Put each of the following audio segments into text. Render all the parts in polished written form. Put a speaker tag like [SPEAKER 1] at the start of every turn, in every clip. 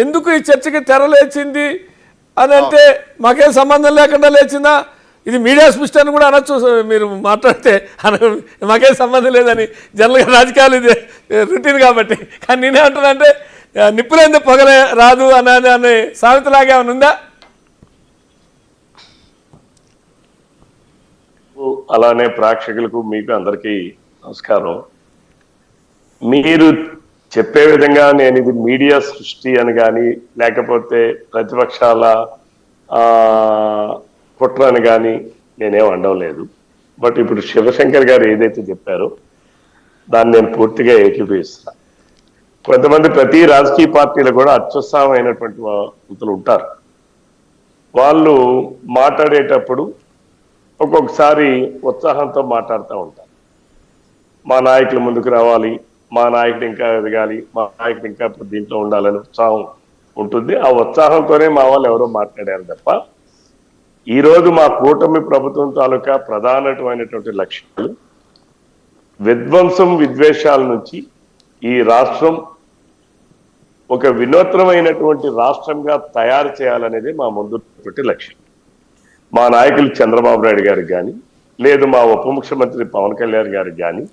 [SPEAKER 1] ఎందుకు ఈ చర్చకి తెరలేచింది అని అంటే మాకేం సంబంధం లేకుండా లేచిందా? ఇది మీడియా సృష్టి అని కూడా అనొచ్చు మీరు మాట్లాడితే, మాకేం సంబంధం లేదని. జనరల్గా రాజకీయాలు ఇది రొటీన్ కాబట్టి. కానీ నేనేమంటానంటే నిప్పులేందే పొగలే రాదు అనే సామెతలాగా ఏమైనా ఉందా?
[SPEAKER 2] అలానే ప్రేక్షకులకు మీకు అందరికీ నమస్కారం. మీరు చెప్పే విధంగా నేను ఇది మీడియా సృష్టి అని కానీ లేకపోతే ప్రతిపక్షాల కుట్ర అని కానీ నేనేం అనడం లేదు. బట్ ఇప్పుడు శివశంకర్ గారు ఏదైతే చెప్పారో దాన్ని నేను పూర్తిగా ఏకీభవిస్తున్నా. కొంతమంది ప్రతి రాజకీయ పార్టీలు కూడా అత్యుత్సాహమైనటువంటి వ్యక్తులు ఉంటారు. వాళ్ళు మాట్లాడేటప్పుడు ఒక్కొక్కసారి ఉత్సాహంతో మాట్లాడుతూ ఉంటారు. మా నాయకులు ముందుకు రావాలి, మా నాయకుడు ఇంకా ఎదగాలి, మా నాయకుడు ఇంకా దీంట్లో ఉండాలని ఉత్సాహం ఉంటుంది. ఆ ఉత్సాహంతోనే మా వాళ్ళు ఎవరో మాట్లాడారు తప్ప ఈరోజు మా కూటమి ప్రభుత్వం తాలూకా ప్రధానమైనటువంటి లక్ష్యాలు విధ్వంసం విద్వేషాల నుంచి ఈ రాష్ట్రం ఒక వినూత్నమైనటువంటి రాష్ట్రంగా తయారు చేయాలనేది మా ముందు లక్ష్యం. మా నాయకులు చంద్రబాబు నాయుడు గారికి కానీ లేదు మా ఉప ముఖ్యమంత్రి పవన్ కళ్యాణ్ గారికి కానీ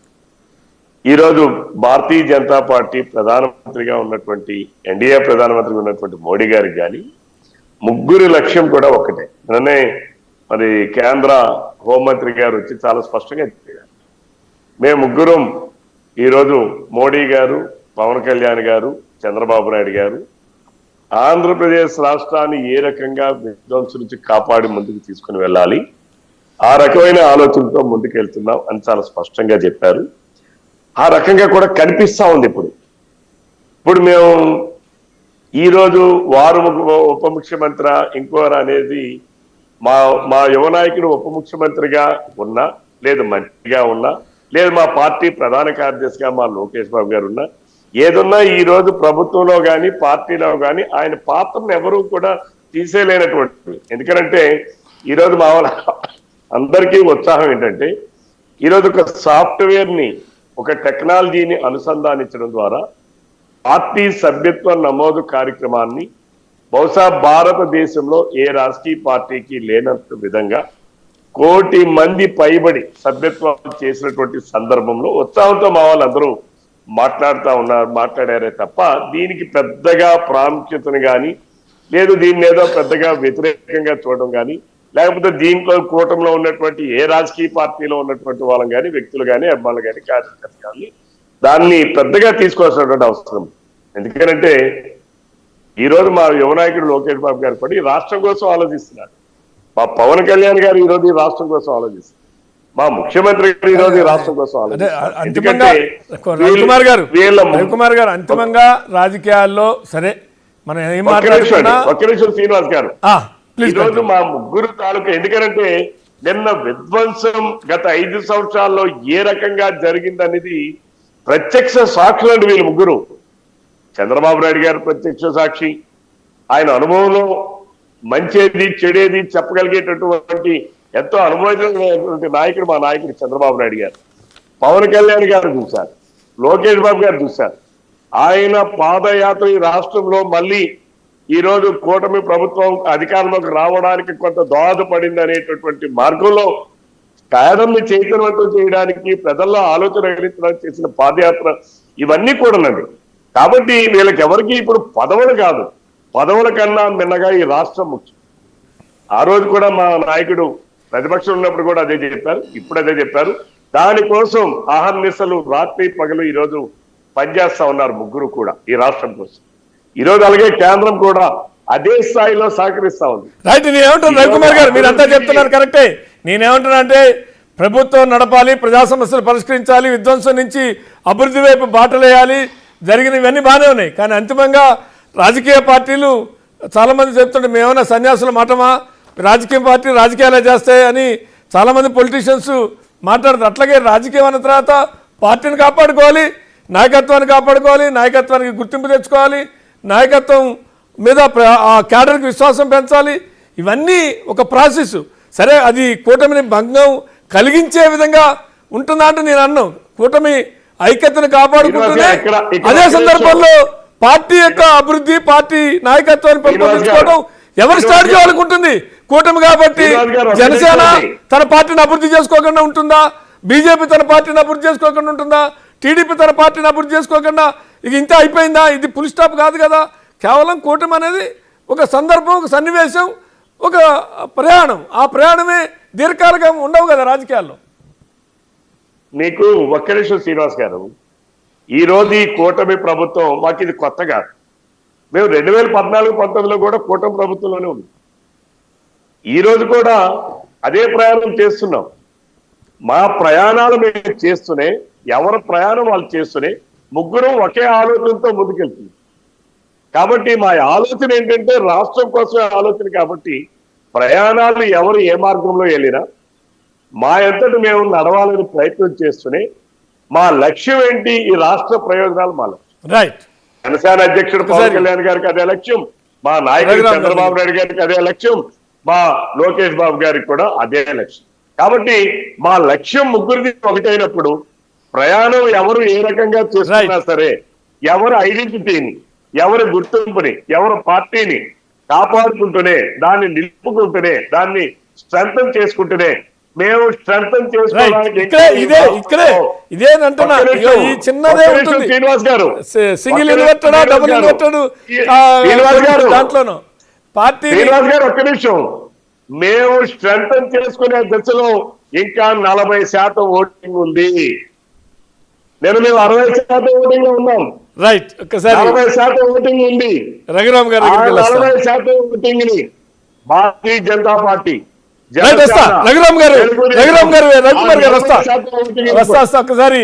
[SPEAKER 2] ఈరోజు భారతీయ జనతా పార్టీ ప్రధానమంత్రిగా ఉన్నటువంటి ఎన్డీఏ ప్రధానమంత్రిగా ఉన్నటువంటి మోడీ గారికి కానీ ముగ్గురు లక్ష్యం కూడా ఒకటే. నిన్నే మరి కేంద్ర హోంమంత్రి గారు వచ్చి చాలా స్పష్టంగా చెప్పారు. మేము ముగ్గురం ఈరోజు మోడీ గారు, పవన్ కళ్యాణ్ గారు, చంద్రబాబు నాయుడు గారు ఆంధ్రప్రదేశ్ రాష్ట్రాన్ని ఏ రకంగా విధ్వంసం నుంచి కాపాడి ముందుకు తీసుకుని వెళ్ళాలి, ఆ రకమైన ఆలోచనతో ముందుకు వెళ్తున్నాం అని చాలా స్పష్టంగా చెప్పారు. ఆ రకంగా కూడా కనిపిస్తా ఉంది. ఇప్పుడు మేము ఈరోజు వారు ఉప ముఖ్యమంత్రి ఇంకోరు అనేది మా యువ నాయకుడు ఉప ముఖ్యమంత్రిగా ఉన్నా, లేదు మంత్రిగా ఉన్నా, లేదు మా పార్టీ ప్రధాన కార్యదర్శిగా మా లోకేష్ బాబు గారు ఉన్నా, ఏదున్నా ఈ రోజు ప్రభుత్వంలో కానీ పార్టీలో కానీ ఆయన పాత్రను ఎవరూ కూడా తీసేయలేనటువంటి. ఎందుకంటే ఈరోజు మా వాళ్ళ అందరికీ ఉత్సాహం ఏంటంటే ఈరోజు ఒక సాఫ్ట్వేర్ ని, ఒక టెక్నాలజీని అనుసంధానించడం ద్వారా పార్టీ సభ్యత్వ నమోదు కార్యక్రమాన్ని బహుశా భారతదేశంలో ఏ రాజకీయ పార్టీకి లేనంత విధంగా 1 కోటి మంది పైబడి సభ్యత్వం చేసినటువంటి సందర్భంలో ఉత్సాహంతో మా వాళ్ళందరూ మాట్లాడారే తప్ప దీనికి పెద్దగా ప్రాముఖ్యతను కానీ లేదు దీన్ని ఏదో పెద్దగా వ్యతిరేకంగా చూడడం కానీ లేకపోతే దీంట్లో కూటమిలో ఉన్నటువంటి ఏ రాజకీయ పార్టీలో ఉన్నటువంటి వాళ్ళని కానీ వ్యక్తులు కానీ అభిమానులు కానీ కార్యకర్తలు కానీ దాన్ని పెద్దగా తీసుకోవాల్సినటువంటి అవసరం. ఎందుకంటే ఈరోజు మా యువ నాయకుడు లోకేష్ బాబు గారు కూడా ఈ రాష్ట్రం కోసం ఆలోచిస్తున్నారు. మా పవన్ కళ్యాణ్ గారు ఈరోజు ఈ రాష్ట్రం కోసం ఆలోచిస్తున్నారు. మా ముఖ్యమంత్రి గారు ఈరోజు ఈ రాష్ట్రం కోసం ఆలోచిస్తున్నారు.
[SPEAKER 1] రవికుమార్ గారు అంతిమంగా రాజకీయాల్లో సరే మనం ఏం మాట్లాడుతున్నా
[SPEAKER 2] ఒక్క నిమిషం శ్రీనివాస్ గారు, ఈరోజు మా ముగ్గురు తాలూకా ఎందుకంటే నిన్న విధ్వంసం గత 5 సంవత్సరాల్లో ఏ రకంగా జరిగిందనేది ప్రత్యక్ష సాక్షులండి వీళ్ళు ముగ్గురు. చంద్రబాబు నాయుడు గారు ప్రత్యక్ష సాక్షి, ఆయన అనుభవంలో మంచేది చెడేది చెప్పగలిగేటటువంటి ఎంతో అనుభవమైనటువంటి నాయకుడు మా నాయకుడు చంద్రబాబు నాయుడు గారు. పవన్ కళ్యాణ్ గారు చూశారు, లోకేష్ బాబు గారు చూశారు. ఆయన పాదయాత్ర ఈ రాష్ట్రంలో మళ్ళీ ఈరోజు కూటమి ప్రభుత్వం అధికారంలోకి రావడానికి కొంత దోహదపడింది అనేటటువంటి మార్గంలో పేదల్ని చైతన్యవంతం చేయడానికి ప్రజల్లో ఆలోచన కలిగించడానికి చేసిన పాదయాత్ర ఇవన్నీ కూడానండి. కాబట్టి వీళ్ళకి ఎవరికి ఇప్పుడు పదవులు కాదు, పదవుల కన్నా మిన్నగా ఈ రాష్ట్రం ముఖ్యం. ఆ రోజు కూడా మా నాయకుడు ప్రతిపక్షం ఉన్నప్పుడు కూడా అదే చెప్పారు, ఇప్పుడు అదే చెప్పారు. దానికోసం అహర్నిశలు రాత్రి పగలు ఈరోజు పనిచేస్తా ఉన్నారు ముగ్గురు కూడా ఈ రాష్ట్రం కోసం. ఈరోజు అలాగే కేంద్రం కూడా అదే స్థాయిలో సహకరిస్తా ఉంది.
[SPEAKER 1] రైట్. నేనేమంటాను రవికుమార్ గారు, మీరంతా చెప్తున్నారు కరెక్టే. నేనేమంటున్నా అంటే ప్రభుత్వం నడపాలి, ప్రజా సమస్యలు పరిష్కరించాలి, విధ్వంసం నుంచి అభివృద్ధి వైపు బాటలేయాలి, జరిగిన ఇవన్నీ బాగానే ఉన్నాయి. కానీ అంతిమంగా రాజకీయ పార్టీలు చాలామంది చెప్తుంటే మేమన్నా సన్యాసుల మాటమా, రాజకీయ పార్టీ రాజకీయాలే చేస్తాయి అని చాలామంది పొలిటీషియన్స్ మాట్లాడుతారు. అట్లాగే రాజకీయం అన్న తర్వాత పార్టీని కాపాడుకోవాలి, నాయకత్వాన్ని కాపాడుకోవాలి, నాయకత్వానికి గుర్తింపు తెచ్చుకోవాలి, నాయకత్వం మీద ఆ క్యాడర్కి విశ్వాసం పెంచాలి. ఇవన్నీ ఒక ప్రాసెస్. సరే, అది కూటమిని భంగం కలిగించే విధంగా ఉంటుందా అంటే నేను అన్నాను. కూటమి ఐక్యతను కాపాడుకుంటూనే అదే సందర్భంలో పార్టీ యొక్క అభివృద్ధి, పార్టీ నాయకత్వాన్ని పెంపొందించుకోవడం ఎవరి స్ట్రాటజీ వాళ్ళకు ఉంటుంది. కూటమి కాబట్టి జనసేన తన పార్టీని అభివృద్ధి చేసుకోకుండా ఉంటుందా? బీజేపీ తన పార్టీని అభివృద్ధి చేసుకోకుండా ఉంటుందా? టీడీపీ తన పార్టీని అభివృద్ధి చేసుకోకుండా ఇక ఇంత అయిపోయిందా? ఇది ఫుల్ స్టాప్ కాదు కదా. కేవలం కూటమి అనేది ఒక సందర్భం, ఒక సన్నివేశం, ఒక ప్రయాణం. ఆ ప్రయాణమే దీర్ఘకాలికంగా ఉండవు కదా రాజకీయాల్లో.
[SPEAKER 2] మీకు ఒక్క నిమిషం శ్రీనివాస్ గారు, ఈ రోజు ఈ కూటమి ప్రభుత్వం మాకు ఇది కొత్త కాదు. మేము 2014-19లో కూడా కూటమి ప్రభుత్వంలోనే ఉంది. ఈ రోజు కూడా అదే ప్రయాణం చేస్తున్నాం. మా ప్రయాణాలు మేము చేస్తూనే, ఎవరి ప్రయాణం వాళ్ళు చేస్తూనే ముగ్గురం ఒకే ఆలోచనతో ముందుకెళ్తుంది. కాబట్టి మా ఆలోచన ఏంటంటే రాష్ట్రం కోసమే ఆలోచన. కాబట్టి ప్రయాణాలు ఎవరు ఏ మార్గంలో వెళ్ళినా మా ఎంతటి మేము నడవాలని ప్రయత్నం చేస్తూనే మా లక్ష్యం ఏంటి? ఈ రాష్ట్ర ప్రయోజనాలు మా లక్ష్యం.
[SPEAKER 1] రైట్.
[SPEAKER 2] జనసేన అధ్యక్షుడు పవన్ కళ్యాణ్ గారికి అదే లక్ష్యం, మా నాయకుడు చంద్రబాబు నాయుడు గారికి అదే లక్ష్యం, మా లోకేష్ బాబు గారికి కూడా అదే లక్ష్యం. కాబట్టి మా లక్ష్యం ముగ్గురిది ఒకటైనప్పుడు ప్రయాణం ఎవరు ఏ రకంగా చేస్తున్నా సరే, ఎవరి ఐడెంటిటీని, ఎవరి గుర్తింపుని, ఎవరి పార్టీని కాపాడుకుంటూనే, దాన్ని నిలుపుకుంటూనే, దాన్ని స్ట్రెంథన్ చేసుకుంటూనే, మేము స్ట్రెంథన్ చేసుకోవడానికి
[SPEAKER 1] ఇదేనంటున్నా. ఈ చిన్నదే ఉంటుంది
[SPEAKER 2] శ్రీనివాస్ గారు,
[SPEAKER 1] సింగిల్ ఇన్వర్టెడ్, డబుల్ ఇన్వర్టెడ్ దాంట్లోనూ పార్టీ.
[SPEAKER 2] శ్రీనివాస్ గారు ఒక్క నిమిషం, మేము స్ట్రెంథన్ చేసుకునే దశలో ఇంకా 40% ఓటింగ్ ఉంది. మేము 60% ఓటింగ్ లో ఉన్నాం.
[SPEAKER 1] రైట్. ఒక్కసారి
[SPEAKER 2] 40% ఓటింగ్ ఉంది.
[SPEAKER 1] రఘురామ్ గారు
[SPEAKER 2] 40% ఓటింగ్ ని భారతీయ జనతా పార్టీ,
[SPEAKER 1] రఘురామ్ గారు రవికుమార్ గారు వస్తా ఒక్కసారి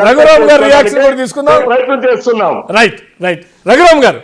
[SPEAKER 1] రఘురామ్ గారు రియాక్షన్ కూడా తీసుకుందాం.
[SPEAKER 2] ప్రయత్నం చేస్తున్నాం.
[SPEAKER 1] రైట్. రఘురామ్ గారు